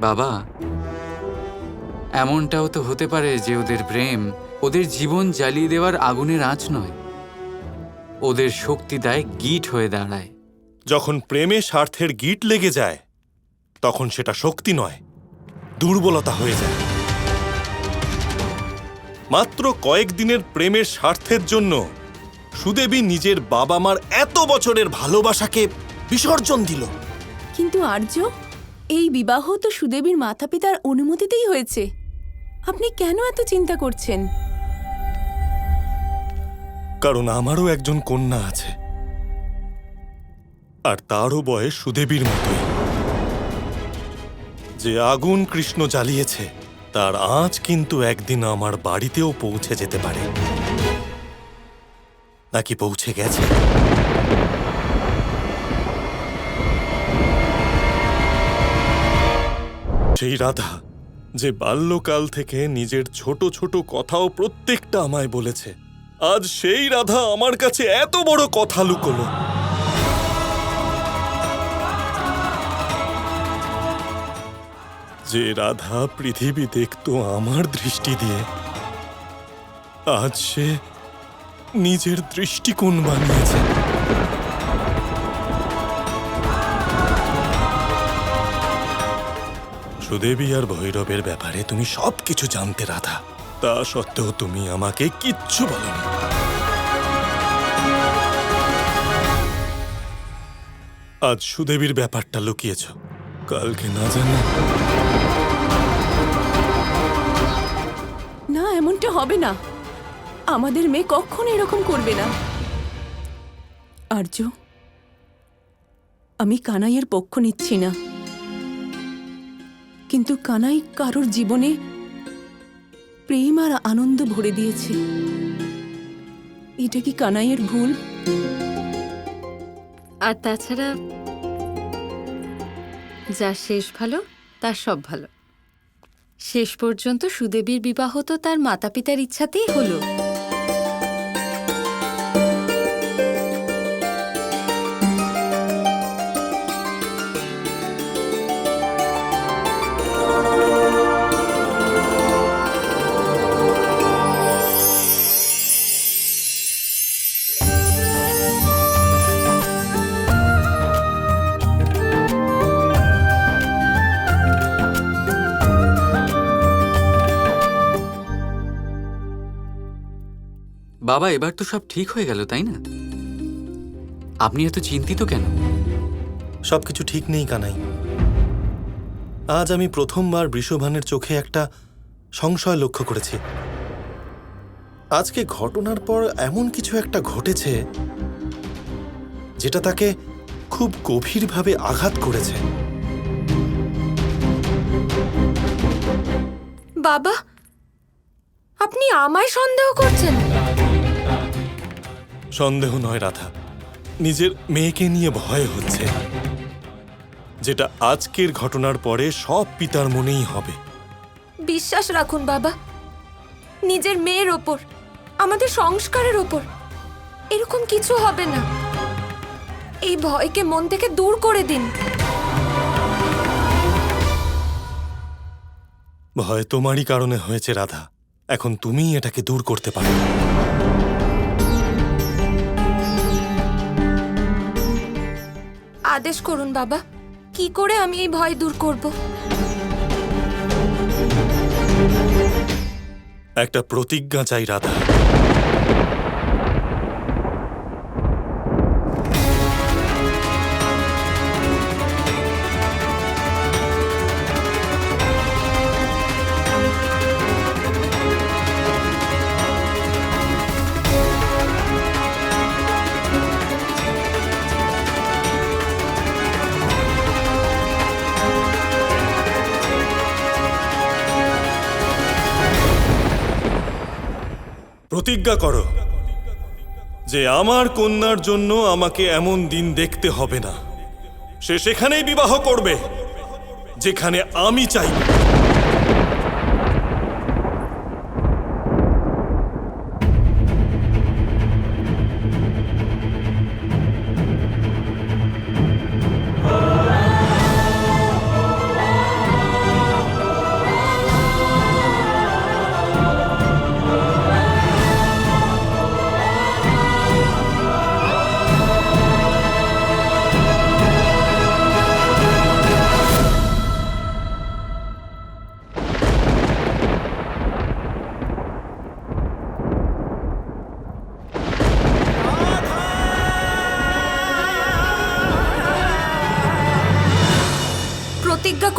বাবা, এমনটাও তো হতে পারে যে ওদের প্রেম ওদের জীবন জ্বালিয়ে দেওয়ার আগুনের আঁচ নয়, ওদের শক্তি দেয় গিট হয়ে দাঁড়ায়। যখন প্রেমে স্বার্থের গিট লেগে যায় তখন সেটা শক্তি নয়, দুর্বলতা হয়ে যায়। মাত্র কয়েকদিনের প্রেমের স্বার্থের জন্য সুদেবী নিজের বাবা মার এত বছরের ভালোবাসাকে বিসর্জন দিল। কিন্তু আর্য, এই বিবাহ তো সুদেবীর মাতা পিতার অনুমতিতেই হয়েছে। আপনি কেন এত চিন্তা করছেন? কারণ আমারও একজন কন্যা আছে, আর তারও বয়স সুদেবীর মতোই। যে আগুন কৃষ্ণ জ্বালিয়েছে তার আঁচ কিন্তু একদিন আমার বাড়িতেও পৌঁছে যেতে পারে, নাকি পৌঁছে গেছে? সেই রাধা যে বাল্যকাল থেকে নিজের ছোট ছোট কথাও প্রত্যেকটা আমায় বলেছে, আজ সেই রাধা আমার কাছে এত বড় কথা লুকোলো। যে রাধা পৃথিবী দেখতো আমার দৃষ্টি দিয়ে, আজ সে নিজের দৃষ্টিকোণ বানিয়েছে। সুদেবী আর ভৈরবের ব্যাপারে তুমি সবকিছু জানতে রাধা, তা সত্ত্বেও তুমি আমাকে কিচ্ছু বলনি। আজ সুদেবীর ব্যাপারটা লুকিয়েছ, কালকে না জানো। না, এমনটা হবে না। আমাদের মেয়ে কখনো এরকম করবে না। আর্য, আমি কানাইয়ের পক্ষ নিচ্ছি না, কিন্তু কানাই কারোর জীবনে প্রেম আর আনন্দ ভরে দিয়েছে। এটা কি কানাইয়ের ভুল? আর তাছাড়া যার শেষ ভালো তার সব ভালো। শেষ পর্যন্ত সুদেবীর বিবাহ তো তার মাতা পিতার ইচ্ছাতেই হলো। বাবা, এবার তো সব ঠিক হয়ে গেল, তাই না? আপনি এত চিন্তিত কেন? সবকিছু ঠিক নেই কানাই। আজ আমি প্রথমবার বৃষভানের চোখে একটা সংশয় লক্ষ্য করেছি। আজকে ঘটনার পর এমন কিছু একটা ঘটেছে যেটা তাকে খুব গভীরভাবে আঘাত করেছে। বাবা, আপনি আমায় সন্দেহ করছেন? সন্দেহ নয় রাধা, নিজের মেয়েকে নিয়ে ভয় হচ্ছে, যেটা আজকের ঘটনার পরে সব পিতার মনেই হবে। বিশ্বাস রাখুন বাবা, নিজের মেয়ের ওপর, আমাদের সংস্কারের ওপর এরকম কিছু হবে না। এই ভয়কে মন থেকে দূর করে দিন। ভয় তোমারই কারণে হয়েছে রাধা, এখন তুমিই এটাকে দূর করতে পারো। আদেশ করুন বাবা, কি করে আমি এই ভয় দূর করব? একটা প্রতিজ্ঞা চাই রাধা। প্রতিজ্ঞা করো যে আমার কন্যার জন্য আমাকে এমন দিন দেখতে হবে না। সে সেখানেই বিবাহ করবে যেখানে আমি চাই।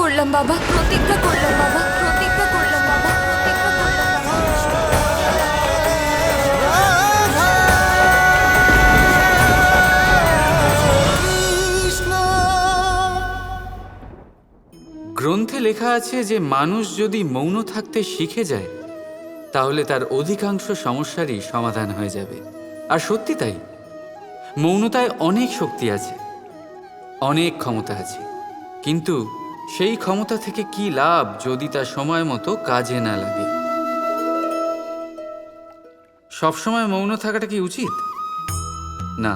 করলাম বাবা, প্রতিজ্ঞা করলাম বাবা, প্রতিজ্ঞা করলাম বাবা, প্রতিজ্ঞা করলাম বাবা। গ্রন্থে লেখা আছে যে মানুষ যদি মৌন থাকতে শিখে যায় তাহলে তার অধিকাংশ সমস্যারই সমাধান হয়ে যাবে। আর সত্যি তাই, মৌনতায় অনেক শক্তি আছে, অনেক ক্ষমতা আছে, কিন্তু সেই ক্ষমতা থেকে কি লাভ যদি তা সময় মতো কাজে না লাগে? সবসময় মৌন থাকাটা কি উচিত? না।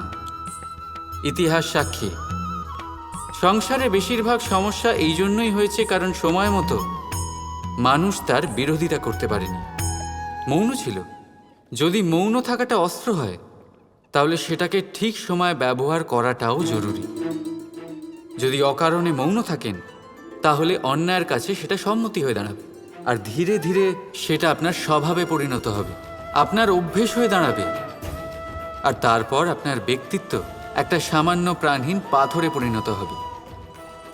ইতিহাস সাক্ষী, সংসারে বেশিরভাগ সমস্যা এই জন্যই হয়েছে কারণ সময় মতো মানুষ তার বিরোধিতা করতে পারেনি, মৌন ছিল। যদি মৌন থাকাটা অস্ত্র হয় তাহলে সেটাকে ঠিক সময় ব্যবহার করাটাও জরুরি। যদি অকারণে মৌন থাকেন তাহলে অন্যায়ের কাছে সেটা সম্মতি হয়ে দাঁড়াবে, আর ধীরে ধীরে সেটা আপনার স্বভাবে পরিণত হবে, আপনার অভ্যেস হয়ে দাঁড়াবে, আর তারপর আপনার ব্যক্তিত্ব একটা সামান্য প্রাণহীন পাথরে পরিণত হবে।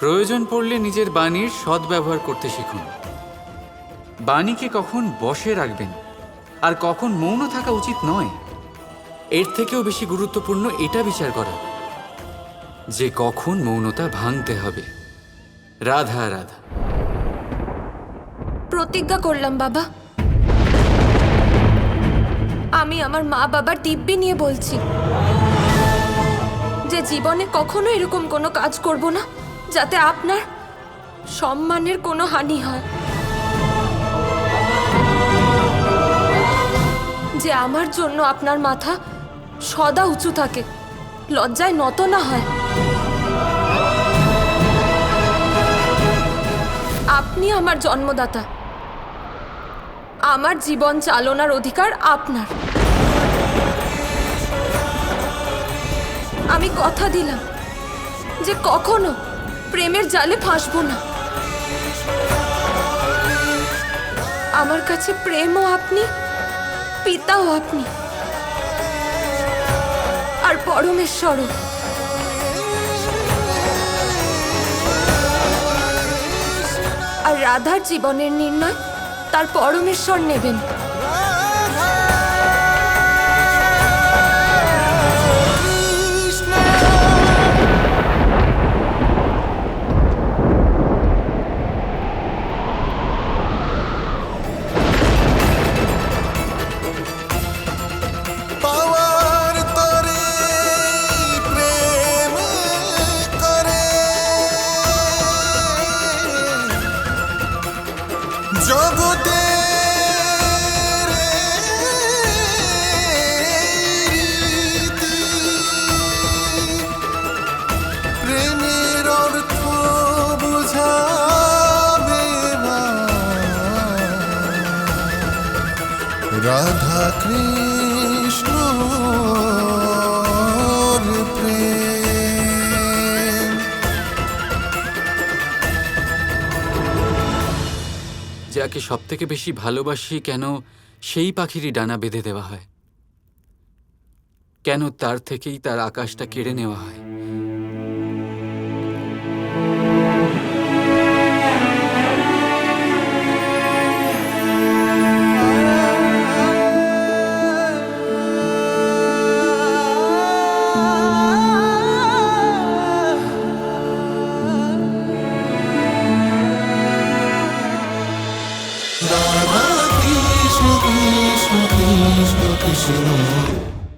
প্রয়োজন পড়লে নিজের বাণীর সদ্ব্যবহার করতে শিখুন। বাণীকে কখন বশে রাখবেন আর কখন মৌন থাকা উচিত নয়, এর থেকেও বেশি গুরুত্বপূর্ণ এটা বিচার করা যে কখন মৌনতা ভাঙতে হবে। রাধা রাধা। প্রতিজ্ঞা করলাম বাবা, আমি আমার মা বাবার দিব্যি নিয়ে বলছি যে জীবনে কখনো এরকম কোনো কাজ করব না যাতে আপনার সম্মানের কোনো হানি হয়, যে আমার জন্য আপনার মাথা সদা উঁচু থাকে, লজ্জায় নত না হয়। আপনি আমার জন্মদাতা, আমার জীবন চালনার অধিকার আপনার। আমি কথা দিলাম যে কখনো প্রেমের জালে ফাঁসবো না। আমার কাছে প্রেমও আপনি, পিতাও আপনি, আর পরমেশ্বরও। আর রাধার জীবনের নির্ণয় তার পরমেশ্বর নেবেন। পাওয়ার তরে প্রেম করে জগতে প্রেমের অর্থ বুঝাবে না রাধা কৃষ্ণ প্রেম। যাকে সব থেকে বেশি ভালোবাসি কেন সেই পাখিরই ডানা বেঁধে দেওয়া হয়? কেন তার থেকেই তার আকাশটা কেড়ে নেওয়া হয়? রাধা কৃষ্ণ কৃষ্ণ কৃষ্ণ কৃষ্ণ